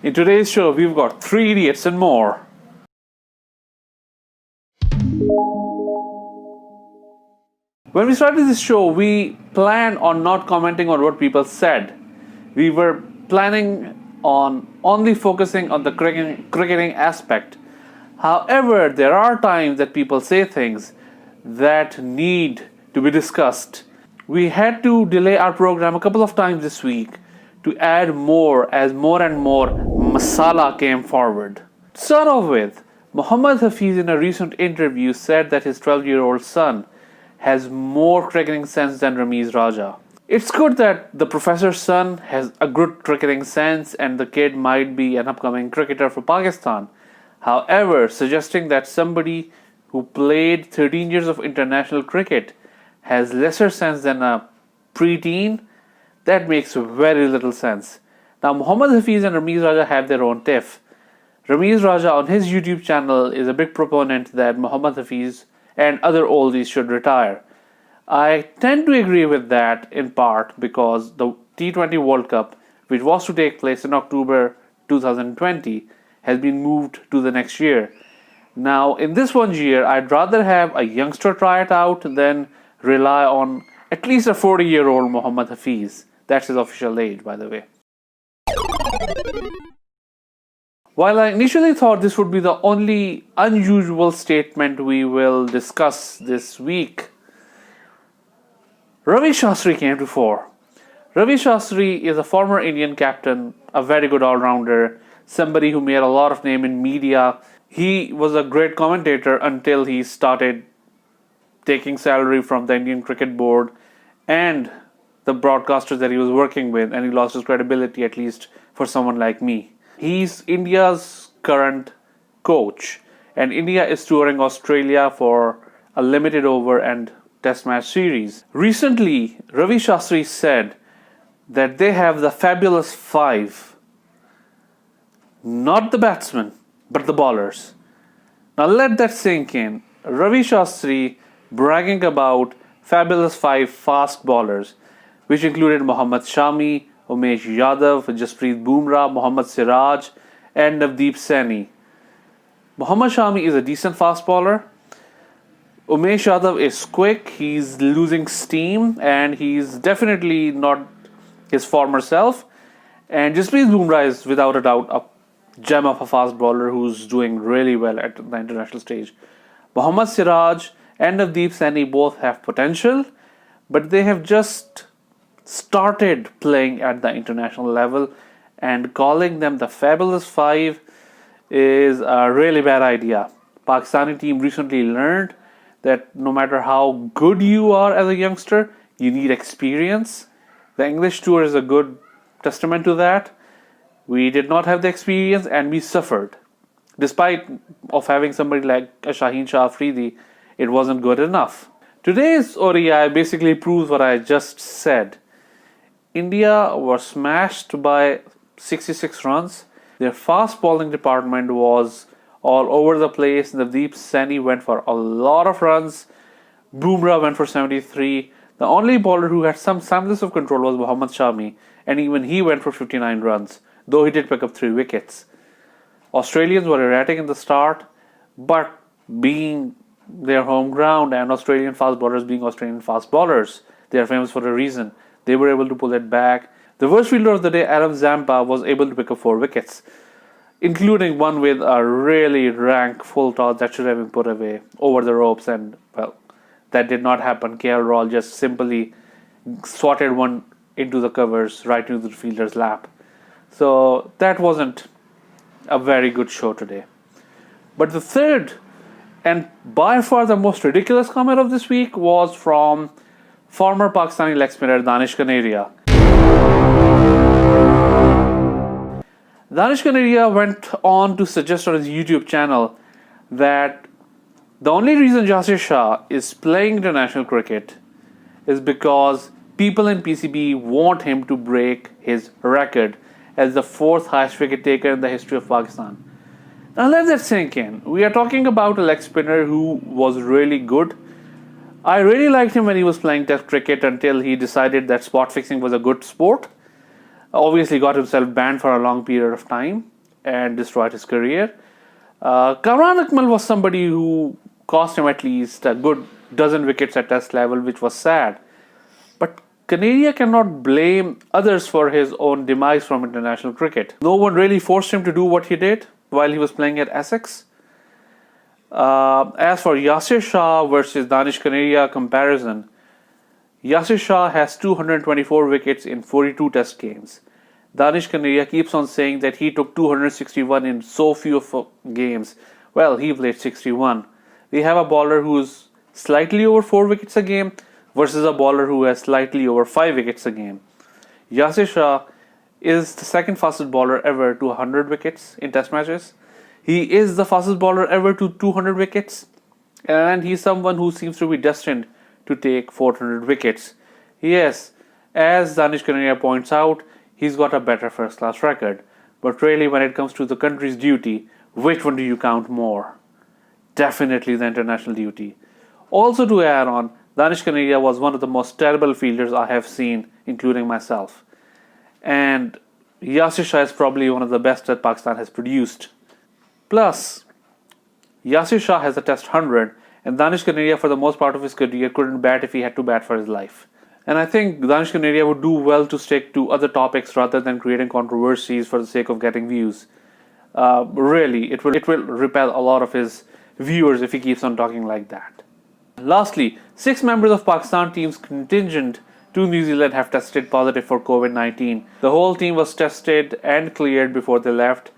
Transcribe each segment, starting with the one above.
In today's show, we've got three idiots and more. When we started this show, we planned on not commenting on what people said. We were planning on only focusing on the cricketing aspect. However, there are times that people say things that need to be discussed. We had to delay our program a couple of times this week to add more as more and more masala came forward. To start off with, Mohammad Hafeez in a recent interview said that his 12-year-old son has more cricketing sense than Ramiz Raja. It's good that the professor's son has a good cricketing sense and the kid might be an upcoming cricketer for Pakistan. However, suggesting that somebody who played 13 years of international cricket has lesser sense than a preteen, that makes very little sense. Now, Mohammad Hafeez and Ramiz Raja have their own tiff. Ramiz Raja on his YouTube channel is a big proponent that Mohammad Hafeez and other oldies should retire. I tend to agree with that in part because the T20 World Cup, which was to take place in October 2020, has been moved to the next year. Now, in this one year, I'd rather have a youngster try it out than rely on at least a 40-year-old Mohammad Hafeez. That's his official age, by the way. While I initially thought this would be the only unusual statement we will discuss this week, Ravi Shastri came to fore. Ravi Shastri is a former Indian captain, a very good all-rounder, somebody who made a lot of name in media. He was a great commentator until he started taking salary from the Indian Cricket Board and the broadcasters that he was working with, and he lost his credibility, at least for someone like me. He's India's current coach, and India is touring Australia for a limited over and test match series. Recently, Ravi Shastri said that they have the fabulous five, not the batsmen, but the bowlers. Now let that sink in. Ravi Shastri bragging about fabulous five fast bowlers, which included Mohammad Shami, Umesh Yadav, Jasprit Bumrah, Mohammad Siraj, and Navdeep Saini. Mohammad Shami is a decent fast bowler. Umesh Yadav is quick, he's losing steam, and he's definitely not his former self. And Jasprit Bumrah is without a doubt a gem of a fast bowler who's doing really well at the international stage. Mohammad Siraj and Navdeep Saini both have potential, but they have just started playing at the international level, and calling them the fabulous five is a really bad idea. Pakistani team recently learned that no matter how good you are as a youngster, you need experience. The English tour is a good testament to that. We did not have the experience and we suffered. Despite of having somebody like a Shaheen Shah Afridi, it wasn't good enough. Today's ODI basically proves what I just said. India was smashed by 66 runs. Their fast bowling department was all over the place. Navdeep Saini went for a lot of runs. Bumrah went for 73. The only bowler who had some semblance of control was Mohammad Shami, and even he went for 59 runs, though he did pick up 3 wickets. Australians were erratic in the start, but being their home ground and Australian fast bowlers being Australian fast bowlers, they are famous for a reason. They were able to pull it back. The worst fielder of the day, Adam Zampa, was able to pick up 4 wickets, including one with a really rank full toss that should have been put away over the ropes, and well, that did not happen. KL Rahul just simply swatted one into the covers right into the fielder's lap. So that wasn't a very good show today. But the third and by far the most ridiculous comment of this week was from former Pakistani leg spinner Danish Kaneria. Danish Kaneria went on to suggest on his YouTube channel that the only reason Yasir Shah is playing international cricket is because people in PCB want him to break his record as the 4th highest wicket taker in the history of Pakistan. Now let that sink in. We are talking about a leg spinner who was really good. I really liked him when he was playing Test cricket until he decided that spot fixing was a good sport. Obviously got himself banned for a long period of time and destroyed his career. Kamran Akmal was somebody who cost him at least a good dozen wickets at test level, which was sad. But Kaneria cannot blame others for his own demise from international cricket. No one really forced him to do what he did while he was playing at Essex. As for Yasir Shah versus Danish Kaneria comparison, Yasir Shah has 224 wickets in 42 test games. Danish Kaneria keeps on saying that he took 261 in so few games. Well, he played 61. We have a bowler who's slightly over 4 wickets a game versus a bowler who has slightly over 5 wickets a game. Yasir Shah is the second fastest bowler ever to 100 wickets in test matches. He is the fastest bowler ever to 200 wickets. And he's someone who seems to be destined to take 400 wickets. Yes, as Danish Kaneria points out, he's got a better first class record. But really, when it comes to the country's duty, which one do you count more? Definitely the international duty. Also to add on, Danish Kaneria was one of the most terrible fielders I have seen, including myself. And Yasir Shah is probably one of the best that Pakistan has produced. Plus, Yasir Shah has a test 100, and Danish Kaneria for the most part of his career couldn't bat if he had to bat for his life. And I think Danish Kaneria would do well to stick to other topics rather than creating controversies for the sake of getting views. Really, it will repel a lot of his viewers if he keeps on talking like that. Lastly, 6 members of Pakistan team's contingent to New Zealand have tested positive for COVID-19. The whole team was tested and cleared before they left.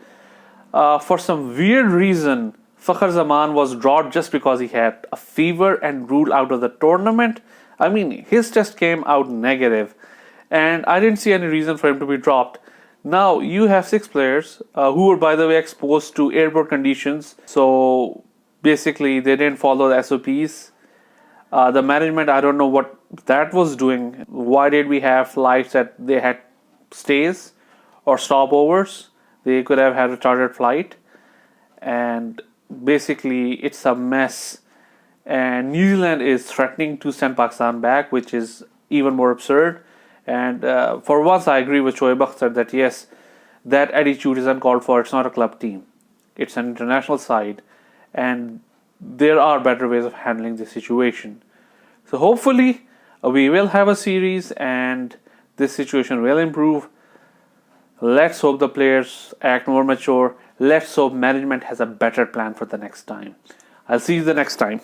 For some weird reason, Fakhar Zaman was dropped just because he had a fever and ruled out of the tournament. I mean, his test came out negative, and I didn't see any reason for him to be dropped. Now, you have 6 players who were, by the way, exposed to airport conditions. So, basically, they didn't follow the SOPs. The management, I don't know what that was doing. Why did we have flights that they had stays or stopovers? They could have had a chartered flight. And basically, it's a mess. And New Zealand is threatening to send Pakistan back, which is even more absurd. And for once, I agree with Shoaib Akhtar that yes, that attitude is uncalled for. It's not a club team. It's an international side. And there are better ways of handling the situation. So hopefully, we will have a series and this situation will improve. Let's hope the players act more mature. Let's hope management has a better plan for the next time. I'll see you the next time.